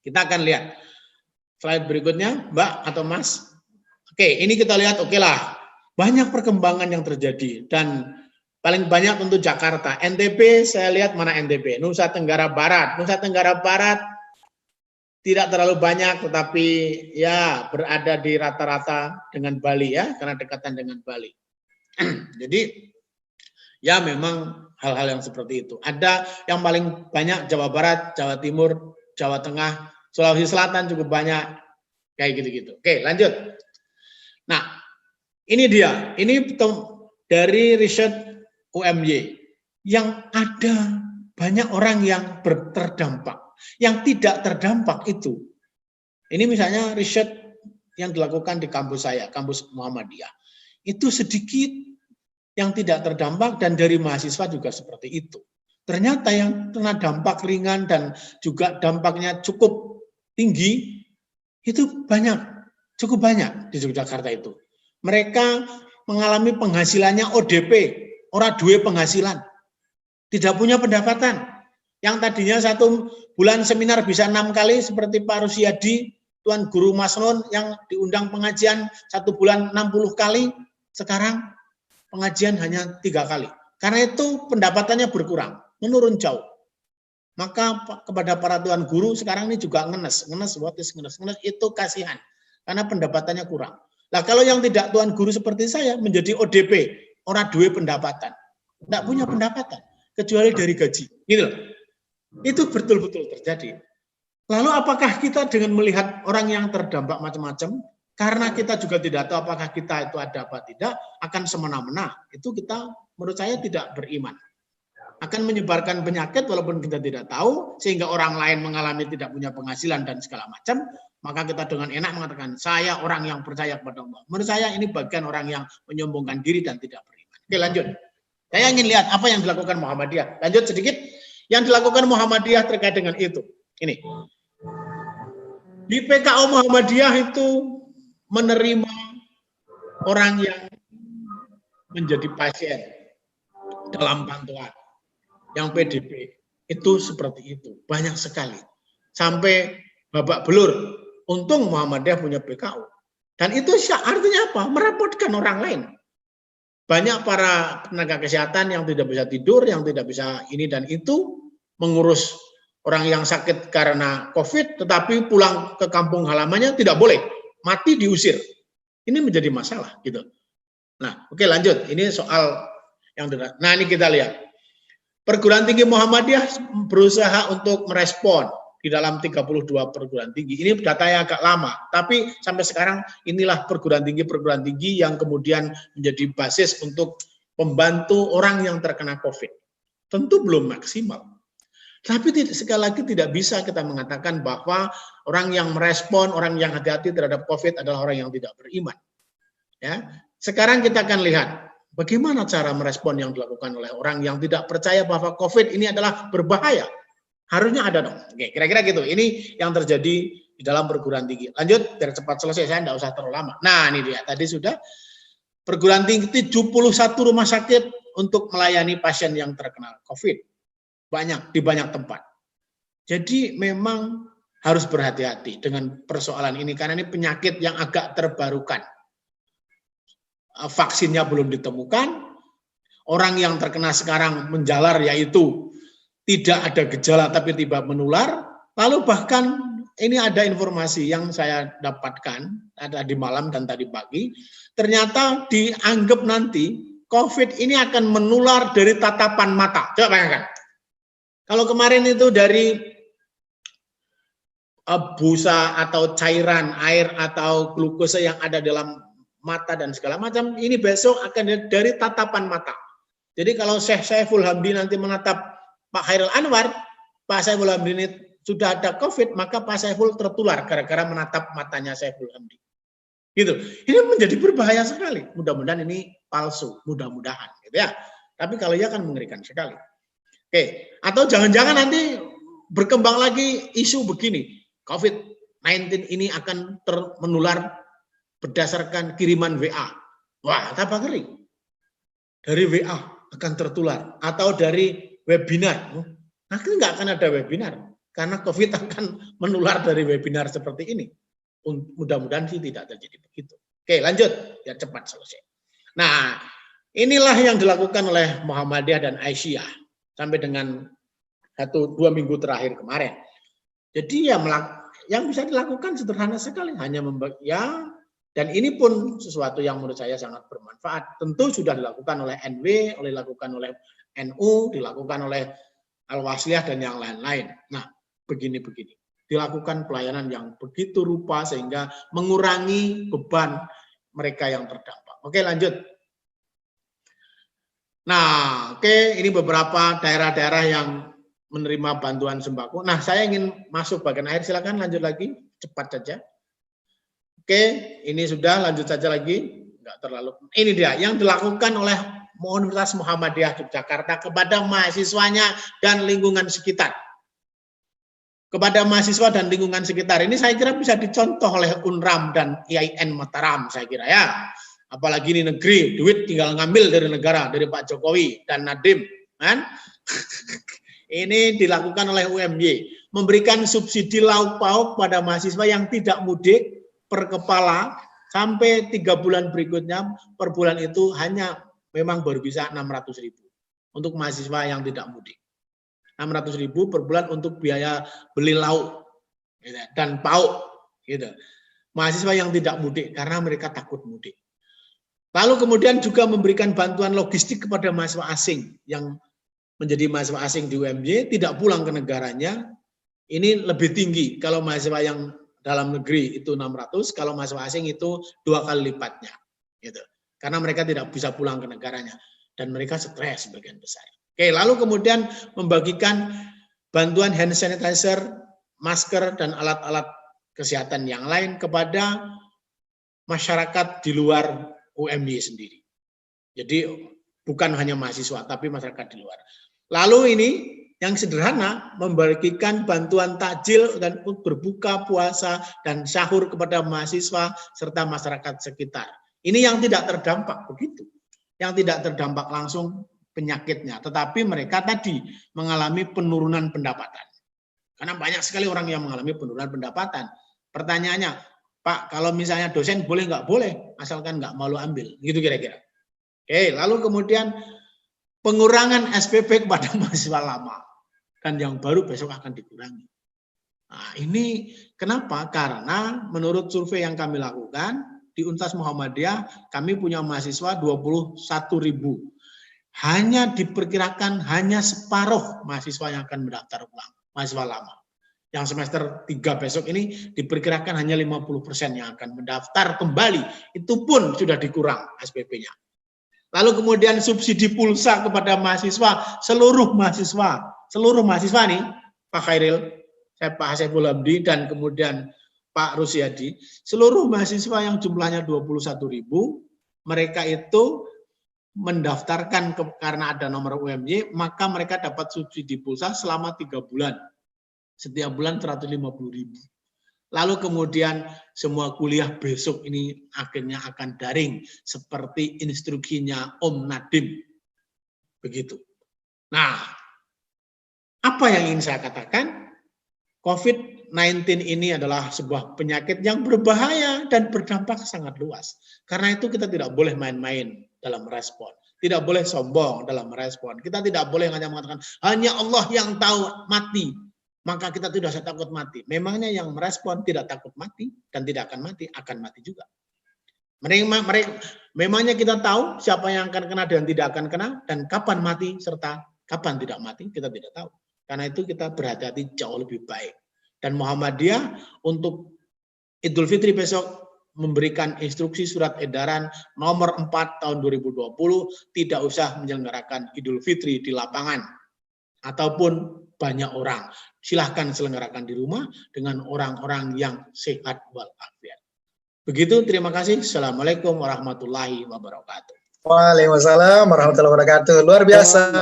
Kita akan lihat slide berikutnya, Mbak atau Mas. Oke, ini kita lihat, oke lah. Banyak perkembangan yang terjadi dan paling banyak untuk Jakarta. NTB, saya lihat mana NTB? Nusa Tenggara Barat. Nusa Tenggara Barat tidak terlalu banyak, tetapi ya berada di rata-rata dengan Bali ya, karena dekatan dengan Bali. Jadi ya memang hal-hal yang seperti itu. Ada yang paling banyak Jawa Barat, Jawa Timur, Jawa Tengah, Sulawesi Selatan cukup banyak, kayak gitu-gitu. Oke, lanjut. Nah, ini dia. Ini dari riset UMY yang ada banyak orang yang terdampak. Yang tidak terdampak itu, ini misalnya riset yang dilakukan di kampus saya, kampus Muhammadiyah, itu sedikit yang tidak terdampak dan dari mahasiswa juga seperti itu. Ternyata yang kena dampak ringan dan juga dampaknya cukup tinggi, itu banyak, cukup banyak di Yogyakarta itu. Mereka mengalami penghasilannya ODP, ora duwe penghasilan, tidak punya pendapatan. Yang tadinya 1 bulan seminar bisa 6 kali seperti Pak Rusyadi, Tuan Guru Mas Nun yang diundang pengajian 1 bulan 60 kali, sekarang pengajian hanya 3 kali. Karena itu pendapatannya berkurang, menurun jauh. Maka kepada para Tuan Guru sekarang ini juga ngenes, what is ngenes? Ngenes itu kasihan, karena pendapatannya kurang. Nah kalau yang tidak Tuan Guru seperti saya menjadi ODP, orang duwe pendapatan, tidak punya pendapatan, kecuali dari gaji. Gitu loh. Itu betul-betul terjadi. Lalu apakah kita dengan melihat orang yang terdampak macam-macam, karena kita juga tidak tahu apakah kita itu ada apa tidak, akan semena-mena, itu kita menurut saya tidak beriman. Akan menyebarkan penyakit walaupun kita tidak tahu, sehingga orang lain mengalami tidak punya penghasilan dan segala macam, maka kita dengan enak mengatakan, saya orang yang percaya kepada Allah. Menurut saya ini bagian orang yang menyombongkan diri dan tidak beriman. Oke lanjut. Saya ingin lihat apa yang dilakukan Muhammadiyah. Lanjut sedikit. Yang dilakukan Muhammadiyah terkait dengan itu. Ini. Di PKO Muhammadiyah itu menerima orang yang menjadi pasien dalam bantuan. Yang PDP itu seperti itu. Banyak sekali. Sampai babak belur. Untung Muhammadiyah punya PKO. Dan itu artinya apa? Merepotkan orang lain. Banyak para tenaga kesehatan yang tidak bisa tidur, yang tidak bisa ini dan itu, mengurus orang yang sakit karena COVID, tetapi pulang ke kampung halamannya tidak boleh, mati diusir. Ini menjadi masalah, gitu. Nah, oke lanjut. Ini soal yang nah ini kita lihat. Perguruan tinggi Muhammadiyah berusaha untuk merespon di dalam 32 perguruan tinggi. Ini datanya agak lama, tapi sampai sekarang inilah perguruan tinggi yang kemudian menjadi basis untuk membantu orang yang terkena COVID. Tentu belum maksimal. Tapi sekali lagi tidak bisa kita mengatakan bahwa orang yang merespon, orang yang hati-hati terhadap COVID adalah orang yang tidak beriman. Ya, sekarang kita akan lihat bagaimana cara merespon yang dilakukan oleh orang yang tidak percaya bahwa COVID ini adalah berbahaya. Harusnya ada dong. Oke, kira-kira gitu. Ini yang terjadi di dalam perguruan tinggi. Lanjut, biar cepat selesai, saya tidak usah terlalu lama. Nah, ini dia. Tadi sudah perguruan tinggi 71 rumah sakit untuk melayani pasien yang terkena COVID. Banyak, di banyak tempat. Jadi memang harus berhati-hati dengan persoalan ini, karena ini penyakit yang agak terbarukan. Vaksinnya belum ditemukan, orang yang terkena sekarang menjalar yaitu tidak ada gejala tapi tiba menular, lalu bahkan ini ada informasi yang saya dapatkan, ada di malam dan tadi pagi, ternyata dianggap nanti COVID ini akan menular dari tatapan mata. Coba bayangkan. Kalau kemarin itu dari busa atau cairan air atau glukose yang ada dalam mata dan segala macam, ini besok akan dari tatapan mata. Jadi kalau Syekh Saiful Hamdi nanti menatap Pak Khairul Anwar, Pak Saiful Hamdi ini sudah ada COVID, maka Pak Saiful tertular gara-gara menatap matanya Saiful Hamdi. Gitu. Ini menjadi berbahaya sekali. Mudah-mudahan ini palsu, mudah-mudahan, gitu ya. Tapi kalau ya kan mengerikan sekali. Oke, atau jangan-jangan nanti berkembang lagi isu begini, COVID-19 ini akan menular berdasarkan kiriman WA. Wah, tambah ngeri. Dari WA akan tertular, atau dari webinar. Nah, nggak akan ada webinar. karena COVID akan menular dari webinar seperti ini. Mudah-mudahan sih tidak terjadi begitu. Oke, lanjut, biar cepat selesai. Nah, inilah yang dilakukan oleh Muhammadiyah dan Aisyah sampai dengan 1-2 minggu terakhir kemarin. Jadi ya yang bisa dilakukan sederhana sekali, hanya dan ini pun sesuatu yang menurut saya sangat bermanfaat. Tentu sudah dilakukan oleh NW, dilakukan oleh NU, dilakukan oleh Al-Wasliyah dan yang lain-lain. Nah, begini-begini. Dilakukan pelayanan yang begitu rupa sehingga mengurangi beban mereka yang terdampak. Oke, lanjut. Nah, oke, ini beberapa daerah-daerah yang menerima bantuan sembako. Nah, saya ingin masuk bagian akhir, silakan lanjut lagi, cepat saja. Oke, ini sudah, lanjut saja lagi. Enggak terlalu. Ini dia yang dilakukan oleh Universitas Muhammadiyah Yogyakarta kepada mahasiswanya dan lingkungan sekitar. Kepada mahasiswa dan lingkungan sekitar. Ini saya kira bisa dicontoh oleh UNRAM dan IAIN Mataram, saya kira ya. Apalagi ini negeri, duit tinggal ngambil dari negara, dari Pak Jokowi dan Nadiem, kan? Ini dilakukan oleh UMY, memberikan subsidi lauk pauk pada mahasiswa yang tidak mudik per kepala sampai 3 bulan berikutnya, per bulan itu hanya memang baru bisa 600.000 untuk mahasiswa yang tidak mudik. 600.000 per bulan untuk biaya beli lauk gitu, dan pauk gitu. Mahasiswa yang tidak mudik karena mereka takut mudik. Lalu kemudian juga memberikan bantuan logistik kepada mahasiswa asing yang menjadi mahasiswa asing di UMY tidak pulang ke negaranya. Ini lebih tinggi kalau mahasiswa yang dalam negeri itu 600, kalau mahasiswa asing itu 2 kali lipatnya gitu. Karena mereka tidak bisa pulang ke negaranya dan mereka stres sebagian besar. Oke, lalu kemudian membagikan bantuan hand sanitizer, masker dan alat-alat kesehatan yang lain kepada masyarakat di luar UMY sendiri. Jadi bukan hanya mahasiswa tapi masyarakat di luar. Lalu ini yang sederhana, membagikan bantuan takjil dan berbuka puasa dan sahur kepada mahasiswa serta masyarakat sekitar. Ini yang tidak terdampak begitu. Yang tidak terdampak langsung penyakitnya, tetapi mereka tadi mengalami penurunan pendapatan. Karena banyak sekali orang yang mengalami penurunan pendapatan. Pertanyaannya, Pak, kalau misalnya dosen boleh nggak? Boleh, asalkan nggak malu ambil. Gitu kira-kira. Oke, lalu kemudian pengurangan SPP kepada mahasiswa lama. Dan yang baru besok akan dikurangi. Nah, ini kenapa? Karena menurut survei yang kami lakukan, di Universitas Muhammadiyah kami punya mahasiswa 21.000. Hanya diperkirakan hanya separuh mahasiswa yang akan mendaftar ulang, mahasiswa lama. Yang semester 3 besok ini diperkirakan hanya 50% yang akan mendaftar kembali. Itu pun sudah dikurang SPP-nya. Lalu kemudian subsidi pulsa kepada mahasiswa, seluruh mahasiswa nih, Pak Khairil, saya Pak Saiful Hamdi, dan kemudian Pak Rusyadi, seluruh mahasiswa yang jumlahnya 21.000, mereka itu mendaftarkan karena ada nomor UMY, maka mereka dapat subsidi pulsa selama 3 bulan. Setiap bulan 150.000. Lalu kemudian semua kuliah besok ini akhirnya akan daring seperti instruksinya Om Nadiem. Begitu. Nah, apa yang ingin saya katakan? COVID-19 ini adalah sebuah penyakit yang berbahaya dan berdampak sangat luas. Karena itu kita tidak boleh main-main dalam respon. Tidak boleh sombong dalam respon. Kita tidak boleh hanya mengatakan, hanya Allah yang tahu mati. Maka kita tidak usah takut mati. Memangnya yang merespon tidak takut mati dan tidak akan mati juga. Memangnya kita tahu siapa yang akan kena dan tidak akan kena, dan kapan mati serta kapan tidak mati, kita tidak tahu. Karena itu kita berhati-hati jauh lebih baik. Dan Muhammadiyah untuk Idul Fitri besok memberikan instruksi surat edaran nomor 4 tahun 2020, tidak usah menyelenggarakan Idul Fitri di lapangan ataupun banyak orang. Silahkan selenggarakan di rumah dengan orang-orang yang sehat walafiat. Begitu, terima kasih. Assalamualaikum warahmatullahi wabarakatuh. Waalaikumsalam warahmatullahi wabarakatuh. Luar biasa.